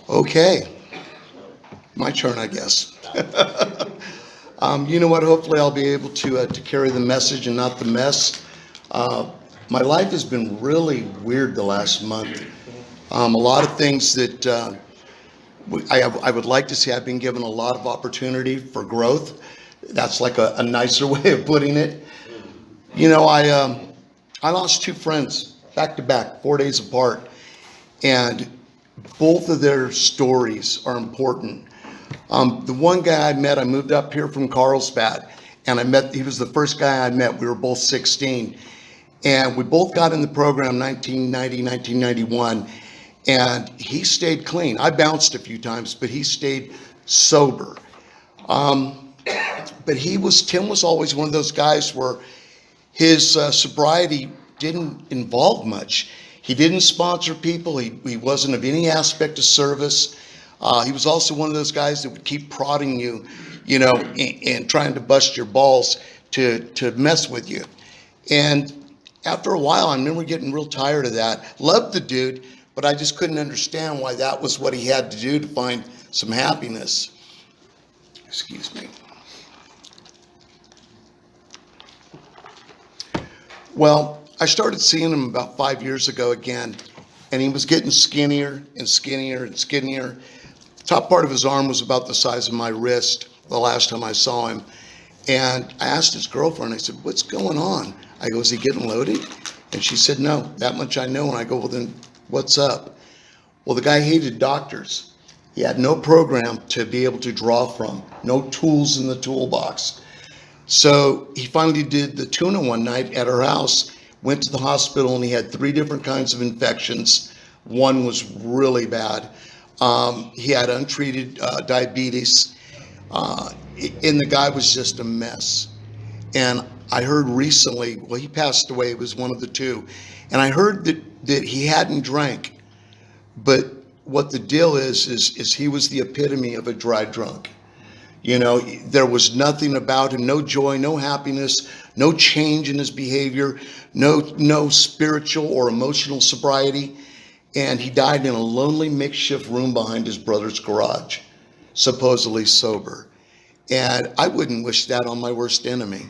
Okay, my turn, I guess. You know what? Hopefully, I'll be able to carry the message and not the mess. Uh, my life has been really weird the last month. A lot of things that I would like to see. I've been given a lot of opportunity for growth. That's like a nicer way of putting it. You know, I lost two friends back to back, 4 days apart, and both of their stories are important. The one guy I met, I moved up here from Carlsbad, and he was the first guy I met. We were both 16, and we both got in the program 1990, 1991, and he stayed clean. I bounced a few times, but he stayed sober. Um, but Tim was always one of those guys where his sobriety didn't involve much. He didn't sponsor people. He wasn't of any aspect of service. He was also one of those guys that would keep prodding you, and trying to bust your balls to mess with you. And after a while, I remember getting real tired of that. Loved the dude, but I just couldn't understand why that was what he had to do to find some happiness. Excuse me. Well, I started seeing him about 5 years ago again, and he was getting skinnier and skinnier and skinnier. The top part of his arm was about the size of my wrist the last time I saw him. And I asked his girlfriend, I said, "What's going on?" I go, "Is he getting loaded?" And she said, "No, that much I know." And I go, "Well, then what's up?" Well, the guy hated doctors. He had no program to be able to draw from, no tools in the toolbox. So he finally did the tuna one night at her house, went to the hospital, and he had three different kinds of infections. One was really bad. He had untreated diabetes, and the guy was just a mess. And I heard recently, well, he passed away, it was one of the two, and I heard that he hadn't drank, but what the deal is he was the epitome of a dry drunk. There was nothing about him, no joy, no happiness, no change in his behavior, no spiritual or emotional sobriety. And he died in a lonely makeshift room behind his brother's garage, supposedly sober. And I wouldn't wish that on my worst enemy.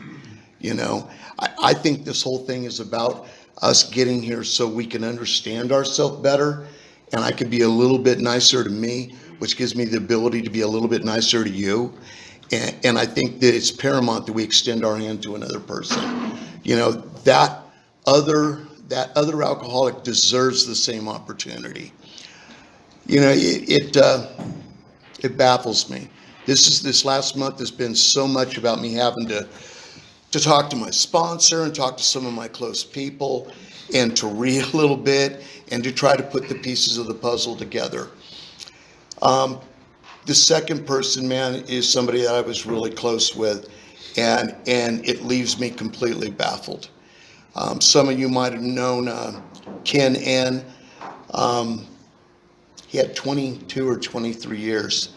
I think this whole thing is about us getting here so we can understand ourselves better, and I can be a little bit nicer to me, which gives me the ability to be a little bit nicer to you. And I think that it's paramount that we extend our hand to another person. That other alcoholic deserves the same opportunity. It baffles me. This last month has been so much about me having to talk to my sponsor and talk to some of my close people and to read a little bit and to try to put the pieces of the puzzle together. The second person, man, is somebody that I was really close with, and it leaves me completely baffled. Some of you might have known Ken N. He had 22 or 23 years,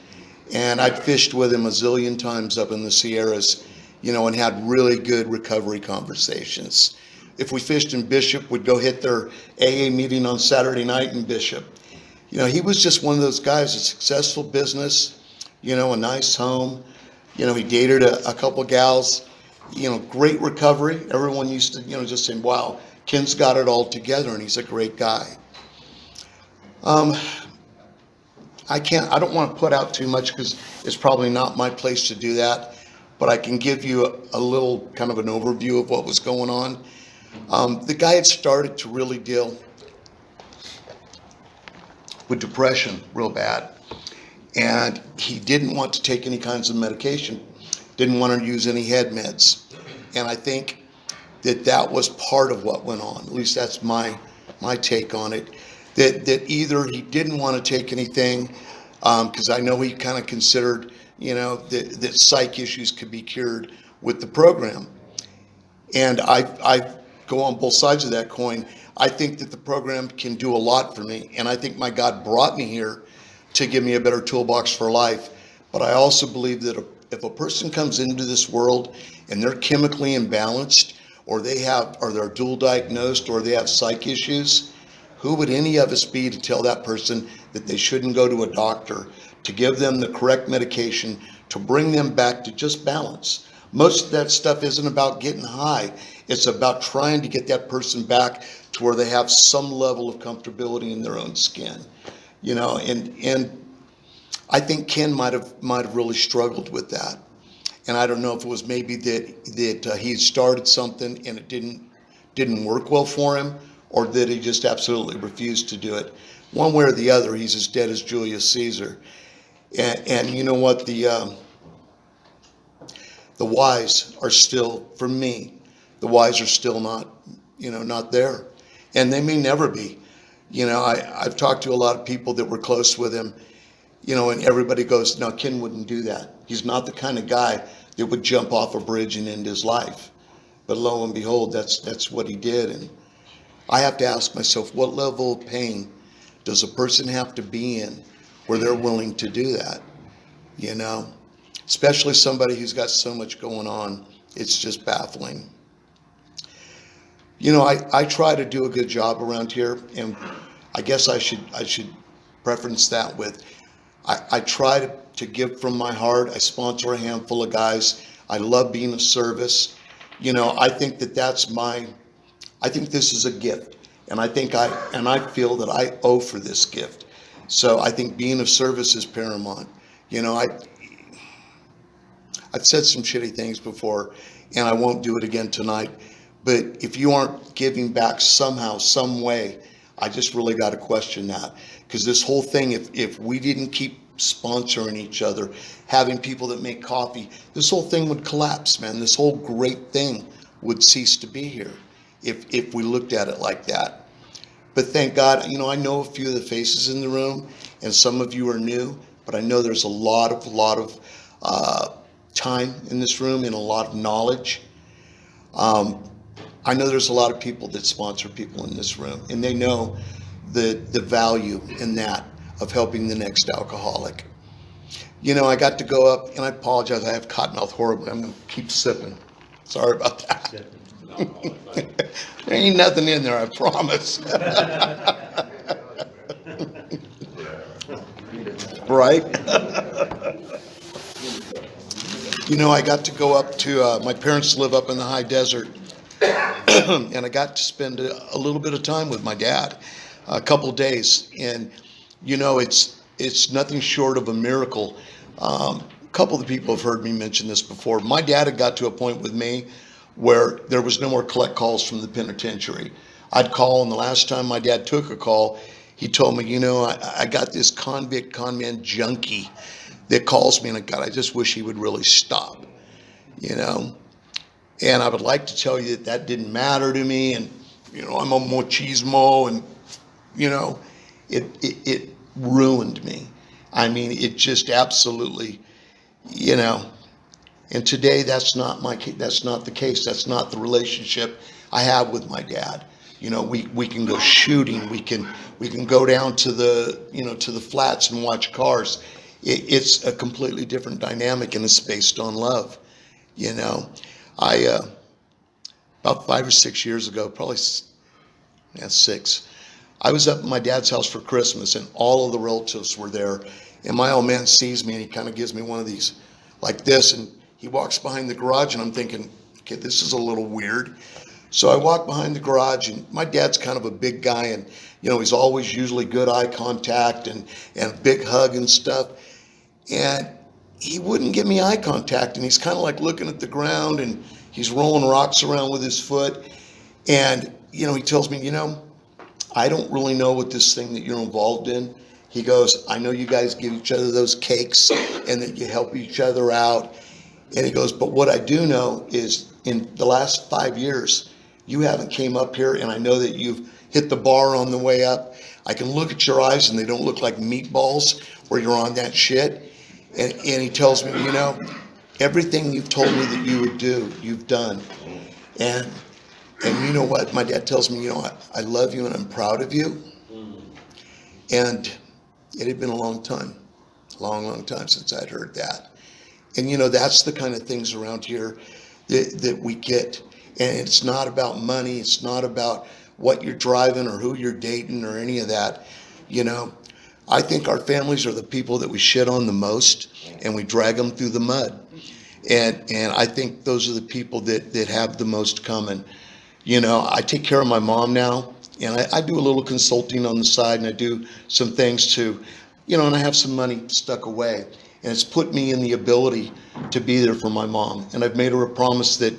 and I'd fished with him a zillion times up in the Sierras, and had really good recovery conversations. If we fished in Bishop, we'd go hit their AA meeting on Saturday night in Bishop. He was just one of those guys, a successful business, a nice home. He dated a couple gals, great recovery. Everyone used to, just say, "Wow, Ken's got it all together," and he's a great guy. I don't want to put out too much because it's probably not my place to do that, but I can give you a little kind of an overview of what was going on. The guy had started to really deal with depression real bad, and he didn't want to take any kinds of medication, didn't want to use any head meds. And I think that was part of what went on. At least that's my take on it. That either he didn't want to take anything, because I know he kind of considered, that psych issues could be cured with the program. And I go on both sides of that coin. I think that the program can do a lot for me, and I think my God brought me here to give me a better toolbox for life. But I also believe that if a person comes into this world and they're chemically imbalanced, or they're dual diagnosed, or they have psych issues, Who would any of us be to tell that person that they shouldn't go to a doctor, to give them the correct medication, to bring them back to just balance? Most of that stuff isn't about getting high. It's about trying to get that person back to where they have some level of comfortability in their own skin. And I think Ken might have really struggled with that. And I don't know if it was maybe that he had started something and it didn't work well for him, or that he just absolutely refused to do it. One way or the other, he's as dead as Julius Caesar. And you know what? The whys are still, for me, the whys are still not there. And they may never be. I've talked to a lot of people that were close with him, and everybody goes, no, Ken wouldn't do that. He's not the kind of guy that would jump off a bridge and end his life. But lo and behold, that's what he did. And I have to ask myself, what level of pain does a person have to be in where they're willing to do that? Especially somebody who's got so much going on. It's just baffling. I try to do a good job around here, and I guess I should preference that with, I try to give from my heart. I sponsor a handful of guys. I love being of service. I think I think this is a gift, and I feel that I owe for this gift. So I think being of service is paramount. I've said some shitty things before, and I won't do it again tonight. But if you aren't giving back somehow, some way, I just really got to question that. Because this whole thing, if we didn't keep sponsoring each other, having people that make coffee, this whole thing would collapse, man. This whole great thing would cease to be here if we looked at it like that. But thank God, I know a few of the faces in the room, and some of you are new, but I know there's a lot of time in this room and a lot of knowledge. I know there's a lot of people that sponsor people in this room, and they know the value in that of helping the next alcoholic. I got to go up, and I apologize, I have cottonmouth horribly. I'm going to keep sipping. Sorry about that. There ain't nothing in there, I promise. Right? I got to go up to, my parents live up in the high desert, and I got to spend a little bit of time with my dad, a couple of days. And, it's nothing short of a miracle. A couple of the people have heard me mention this before. My dad had got to a point with me where there was no more collect calls from the penitentiary. I'd call, and the last time my dad took a call, he told me, I got this con man Junkie that calls me, and God, I just wish he would really stop, And I would like to tell you that didn't matter to me, and, I'm a machismo, and, it ruined me. I mean, it just absolutely, and today that's not the case. That's not the relationship I have with my dad. We can go shooting. We can go down to the flats and watch cars. It's a completely different dynamic, and it's based on love. I about 5 or 6 years ago, probably 6, I was up at my dad's house for Christmas, and all of the relatives were there. And my old man sees me, and he kind of gives me one of these like this, and he walks behind the garage, and I'm thinking, okay, this is a little weird. So I walk behind the garage, and my dad's kind of a big guy, and he's always usually good eye contact and big hug and stuff. And he wouldn't give me eye contact, and he's kind of like looking at the ground, and he's rolling rocks around with his foot. And he tells me, I don't really know what this thing that you're involved in. He goes, I know you guys give each other those cakes and that you help each other out. And he goes, but what I do know is in the last 5 years, you haven't came up here, and I know that you've hit the bar on the way up. I can look at your eyes, and they don't look like meatballs where you're on that shit. And he tells me, everything you've told me that you would do, you've done. And you know what? My dad tells me, I love you and I'm proud of you. And it had been a long time since I'd heard that. And, that's the kind of things around here that we get. And it's not about money. It's not about what you're driving or who you're dating or any of that. You know, I think our families are the people that we shit on the most, and we drag them through the mud. And I think those are the people that have the most coming. You know, I take care of my mom now, and I do a little consulting on the side, and I do some things to, you know, and I have some money stuck away. And it's put me in the ability to be there for my mom. And I've made her a promise that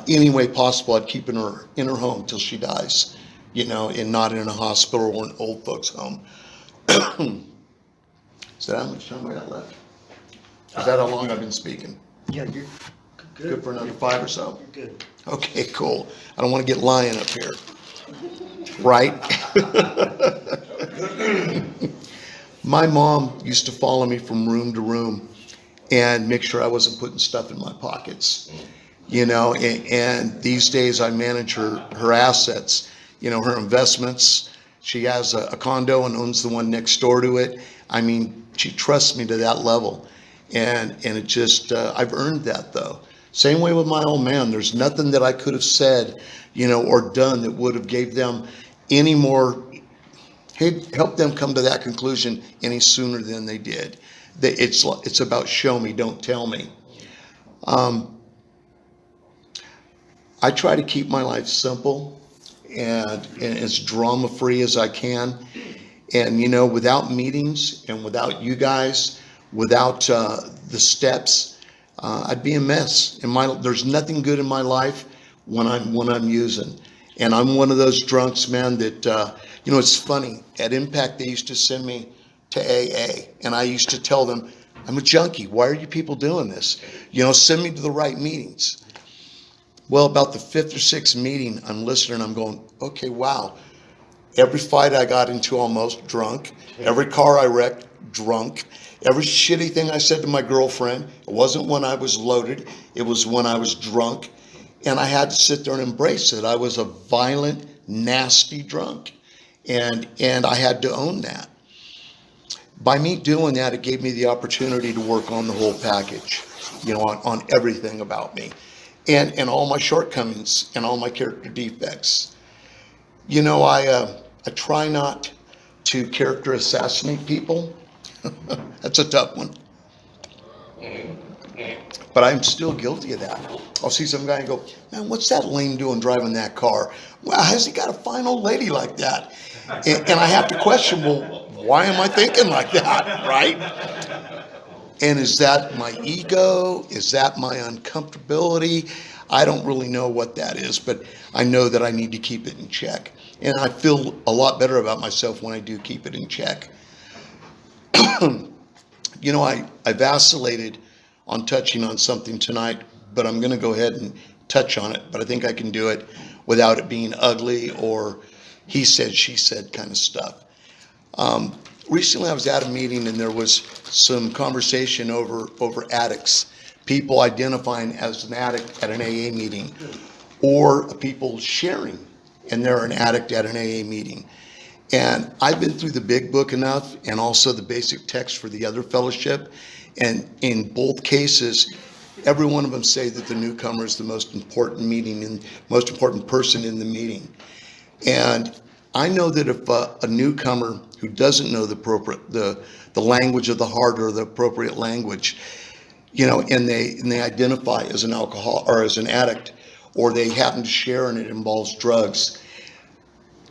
any way possible, I'd keep her in her home till she dies, you know, and not in a hospital or an old folks home. Is that how much time I got left? Is that how long I've been speaking? Yeah, you're good. Good for another 5 or so? You're good. Okay, cool. I don't want to get lying up here. Right? My mom used to follow me from room to room and make sure I wasn't putting stuff in my pockets. You know, and these days I manage her assets, you know, her investments. She has a condo and owns the one next door to it. I mean, she trusts me to that level. And it just, I've earned that though. Same way with my old man. There's nothing that I could have said, you know, or done that would have gave them any more, helped them come to that conclusion any sooner than they did. It's about show me, don't tell me. I try to keep my life simple and as drama free as I can. And, you know, without meetings and without you guys, without the steps, I'd be a mess. There's nothing good in my life when I'm using. And I'm one of those drunks, man, that, you know, it's funny. At Impact, they used to send me to AA. And I used to tell them, I'm a junkie. Why are you people doing this? You know, send me to the right meetings. Well, about the 5th or 6th meeting, I'm listening, I'm going, okay, wow. Every fight I got into almost, drunk. Every car I wrecked, drunk. Every shitty thing I said to my girlfriend, it wasn't when I was loaded, it was when I was drunk. And I had to sit there and embrace it. I was a violent, nasty drunk. And I had to own that. By me doing that, it gave me the opportunity to work on the whole package, you know, on everything about me. And all my shortcomings and all my character defects. You know, I try not to character assassinate people. That's a tough one. But I'm still guilty of that. I'll see some guy and go, man, what's that lame doing driving that car? Well, has he got a fine old lady like that? And I have to question, well, why am I thinking like that, right? And is that my ego? Is that my uncomfortability? I don't really know what that is, but I know that I need to keep it in check. And I feel a lot better about myself when I do keep it in check. You know, I vacillated on touching on something tonight, but I'm going to go ahead and touch on it. But I think I can do it without it being ugly or he said, she said kind of stuff. Recently, I was at a meeting and there was some conversation over addicts, people identifying as an addict at an AA meeting, or people sharing and they're an addict at an AA meeting. And I've been through the big book enough and also the basic text for the other fellowship. And in both cases, every one of them say that the newcomer is the most important meeting and most important person in the meeting. And I know that if a newcomer who doesn't know the language of the heart or the appropriate language, you know, and they identify as an alcohol or as an addict, or they happen to share and it involves drugs,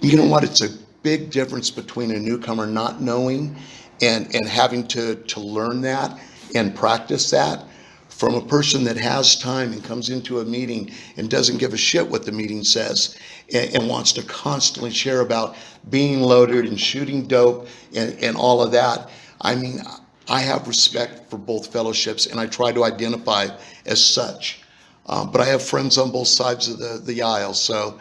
you know what? It's a big difference between a newcomer not knowing and having to learn that and practice that from a person that has time and comes into a meeting and doesn't give a shit what the meeting says and wants to constantly share about being loaded and shooting dope and all of that. I mean, I have respect for both fellowships and I try to identify as such. But I have friends on both sides of the aisle. So,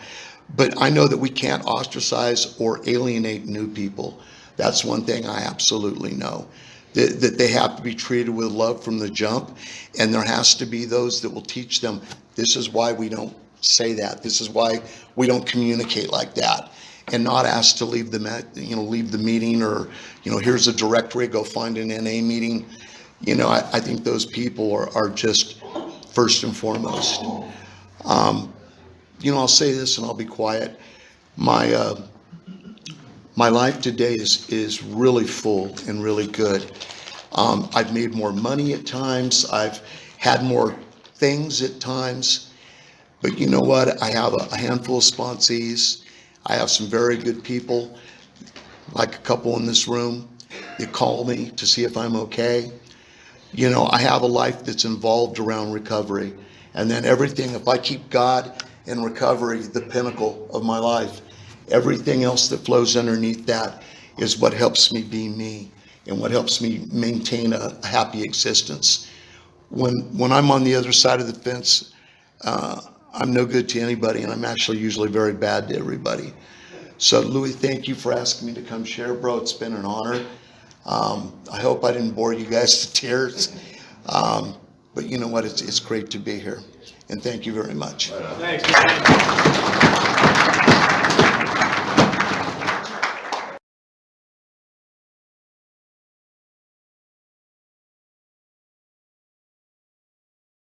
but I know that we can't ostracize or alienate new people. That's one thing I absolutely know. That they have to be treated with love from the jump, and there has to be those that will teach them, this is why we don't say that, this is why we don't communicate like that, and not ask to leave the meeting, or, you know, here's a directory, go find an NA meeting. You know, I think those people are just first and foremost. You know, I'll say this and I'll be quiet. My my life today is really full and really good. I've made more money at times. I've had more things at times. But you know what? I have a handful of sponsees. I have some very good people, like a couple in this room. They call me to see if I'm okay. You know, I have a life that's involved around recovery. And then everything, if I keep God and recovery the pinnacle of my life, everything else that flows underneath that is what helps me be me and what helps me maintain a happy existence. When I'm on the other side of the fence, I'm no good to anybody, and I'm actually usually very bad to everybody. So, Louis, thank you for asking me to come share, bro. It's been an honor. I hope I didn't bore you guys to tears. But you know what? It's great to be here. And thank you very much. Thanks.